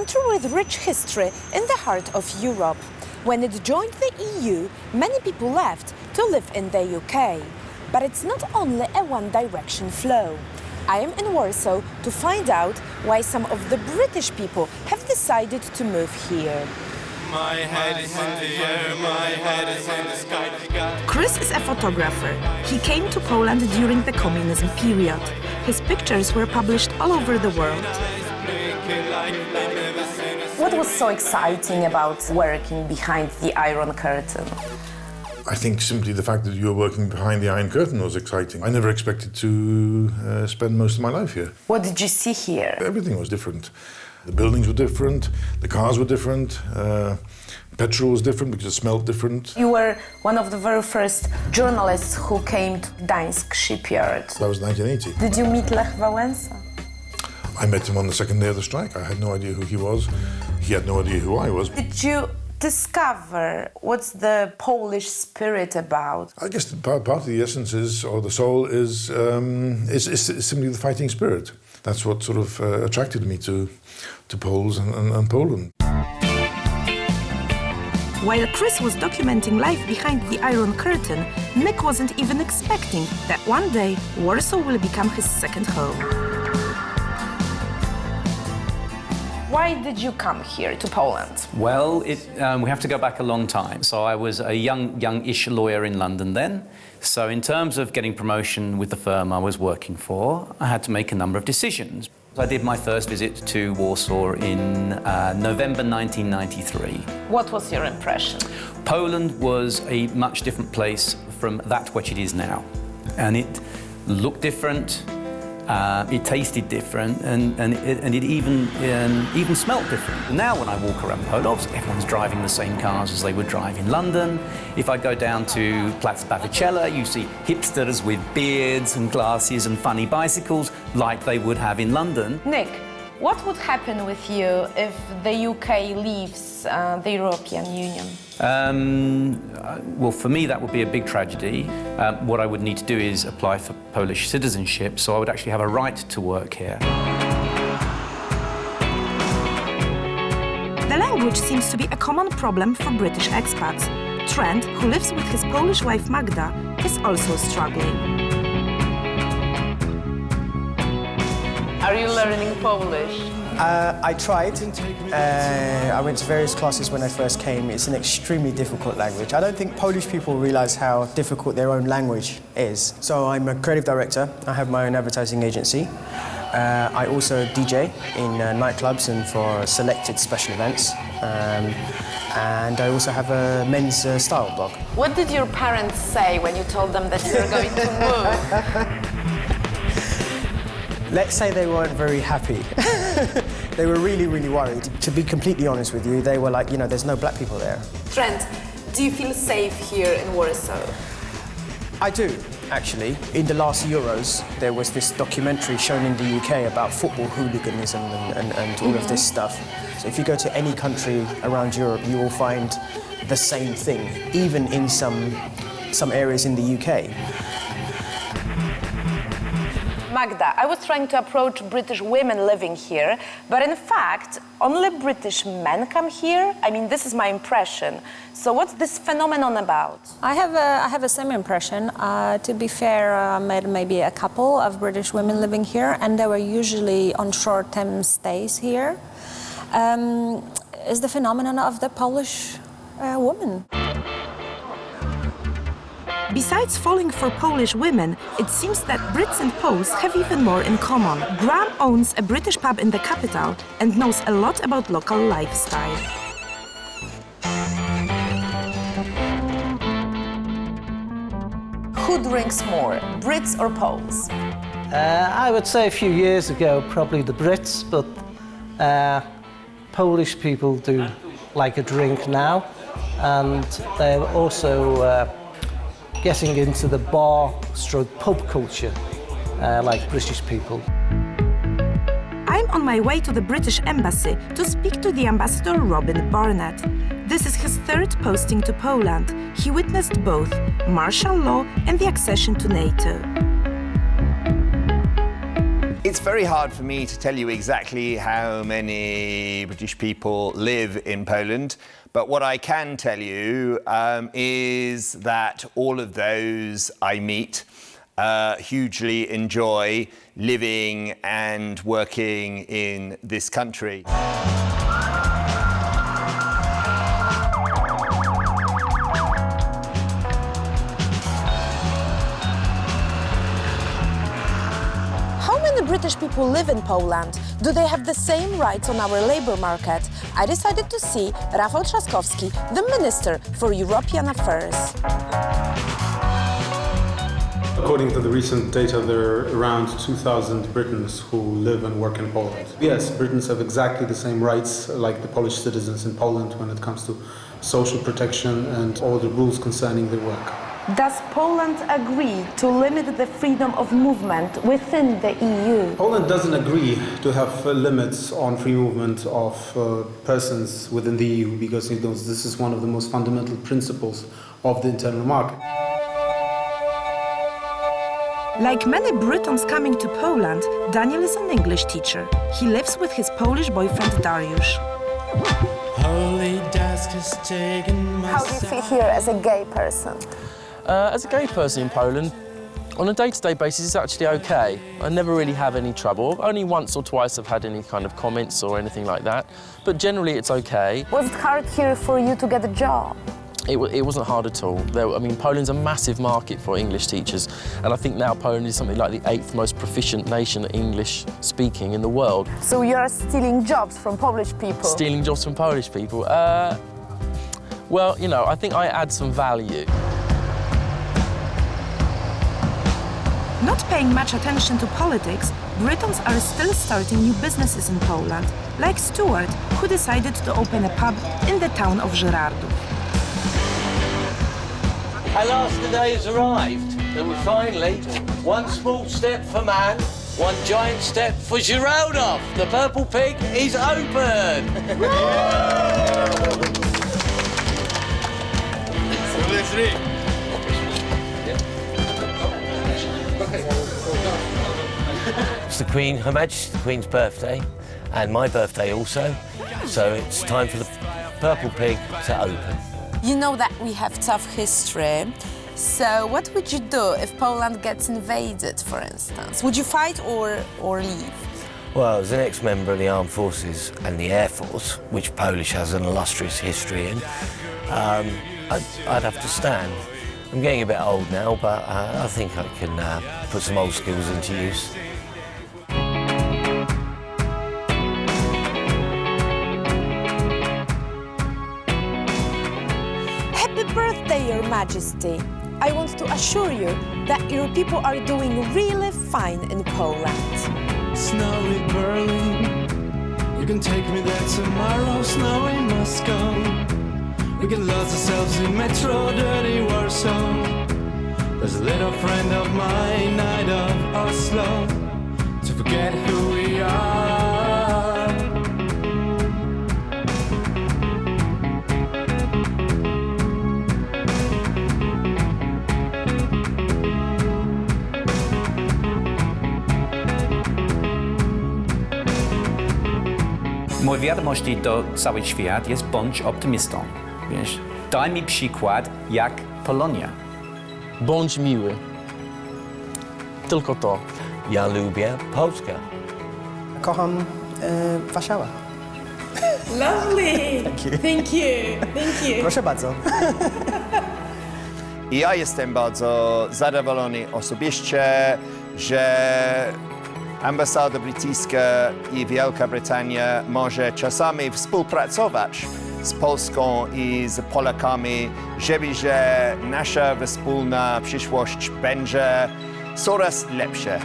country with rich history in the heart of Europe. When it joined the EU, many people left to live in the UK. But it's not only a one-direction flow. I am in Warsaw to find out why some of the British people have decided to move here. My head is in the air, my head is in the sky. Chris is a photographer. He came to Poland during the communism period. His pictures were published all over the world. What was so exciting about working behind the Iron Curtain? I think simply the fact that you were working behind the Iron Curtain was exciting. I never expected to spend most of my life here. What did you see here? Everything was different. The buildings were different, the cars were different, petrol was different because it smelled different. You were one of the very first journalists who came to Gdańsk shipyard. That was 1980. Did you meet Lech Wałęsa? I met him on the second day of the strike. I had no idea who he was. He had no idea who I was. Did you discover what's the Polish spirit about? I guess part of the essence is, or the soul is simply the fighting spirit. That's what sort of attracted me to Poles and Poland. While Chris was documenting life behind the Iron Curtain, Nick wasn't even expecting that one day Warsaw will become his second home. Why did you come here to Poland? Well, we have to go back a long time. So I was a young-ish lawyer in London then. So in terms of getting promotion with the firm I was working for, I had to make a number of decisions. I did my first visit to Warsaw in November 1993. What was your impression? Poland was a much different place from that which it is now. And it looked different. It tasted different, and it even smelt different. Now when I walk around Poland, everyone's driving the same cars as they would drive in London. If I go down to Plac Bavicella, you see hipsters with beards and glasses and funny bicycles like they would have in London. Nick, what would happen with you if the UK leaves the European Union? Well, for me, that would be a big tragedy. What I would need to do is apply for Polish citizenship, so I would actually have a right to work here. The language seems to be a common problem for British expats. Trent, who lives with his Polish wife Magda, is also struggling. Are you learning Polish? I tried. I went to various classes when I first came. It's an extremely difficult language. I don't think Polish people realise how difficult their own language is. So I'm a creative director. I have my own advertising agency. I also DJ in nightclubs and for selected special events. And I also have a men's style blog. What did your parents say when you told them that you were going to move? Let's say they weren't very happy. They were really, really worried. To be completely honest with you, they were like, there's no black people there. Trent, do you feel safe here in Warsaw? I do, actually. In the last Euros, there was this documentary shown in the UK about football hooliganism and all of this stuff. So if you go to any country around Europe, you will find the same thing, even in some areas in the UK. Magda, I was trying to approach British women living here, but in fact, only British men come here. I mean, this is my impression. So what's this phenomenon about? I have a same impression. To be fair, I met maybe a couple of British women living here, and they were usually on short-term stays here. Is the phenomenon of the Polish woman. Besides falling for Polish women, it seems that Brits and Poles have even more in common. Graham owns a British pub in the capital and knows a lot about local lifestyle. Who drinks more, Brits or Poles? I would say a few years ago, probably the Brits, but Polish people do like a drink now, and they're also getting into the bar/pub culture, like British people. I'm on my way to the British Embassy to speak to the ambassador Robin Barnett. This is his third posting to Poland. He witnessed both martial law and the accession to NATO. It's very hard for me to tell you exactly how many British people live in Poland, but what I can tell you is that all of those I meet hugely enjoy living and working in this country. British people live in Poland? Do they have the same rights on our labour market? I decided to see Rafał Trzaskowski, the Minister for European Affairs. According to the recent data, there are around 2,000 Britons who live and work in Poland. Yes, Britons have exactly the same rights like the Polish citizens in Poland when it comes to social protection and all the rules concerning their work. Does Poland agree to limit the freedom of movement within the EU? Poland doesn't agree to have limits on free movement of persons within the EU because this is one of the most fundamental principles of the internal market. Like many Britons coming to Poland, Daniel is an English teacher. He lives with his Polish boyfriend Dariusz. How do you feel here as a gay person? As a gay person in Poland, on a day-to-day basis, it's actually okay. I never really have any trouble. Only once or twice I've had any kind of comments or anything like that. But generally, it's okay. Was it hard here for you to get a job? It wasn't hard at all. Poland's a massive market for English teachers, and I think now Poland is something like the 8th most proficient nation at English speaking in the world. So you're stealing jobs from Polish people? Stealing jobs from Polish people? Well, I think I add some value. Not paying much attention to politics, Britons are still starting new businesses in Poland, like Stuart, who decided to open a pub in the town of Żyrardów. At last the day has arrived, and we finally, one small step for man, one giant step for Żyrardów. The Purple Pig is open! It's the Queen, Her Majesty the Queen's birthday, and my birthday also, so it's time for the Purple Pig to open. You know that we have tough history, so what would you do if Poland gets invaded, for instance? Would you fight or leave? Well, as an ex-member of the Armed Forces and the Air Force, which Polish has an illustrious history in, I'd have to stand. I'm getting a bit old now, but I think I can put some old skills into use. Happy birthday, Your Majesty! I want to assure you that your people are doing really fine in Poland. Snowy Berlin, you can take me there tomorrow. Snowy Moscow, we can lose ourselves in Metro dirty Warsaw. There's a little friend of mine, night of Oslo, to forget who we are. Moja wiadomość do cały świat jest bądź optymistą. Wiesz? Daj mi przykład jak Polonia. Bądź miły. Tylko to. Ja lubię Polskę. Kocham Warszawę. Lovely! Thank you. Thank you. Thank you. Proszę bardzo. I ja jestem bardzo zadowolony osobiście, że ambasada brytyjska i Wielka Brytania może czasami współpracować z Polską i z Polakami, że nasza wspólna przyszłość będzie coraz lepsza.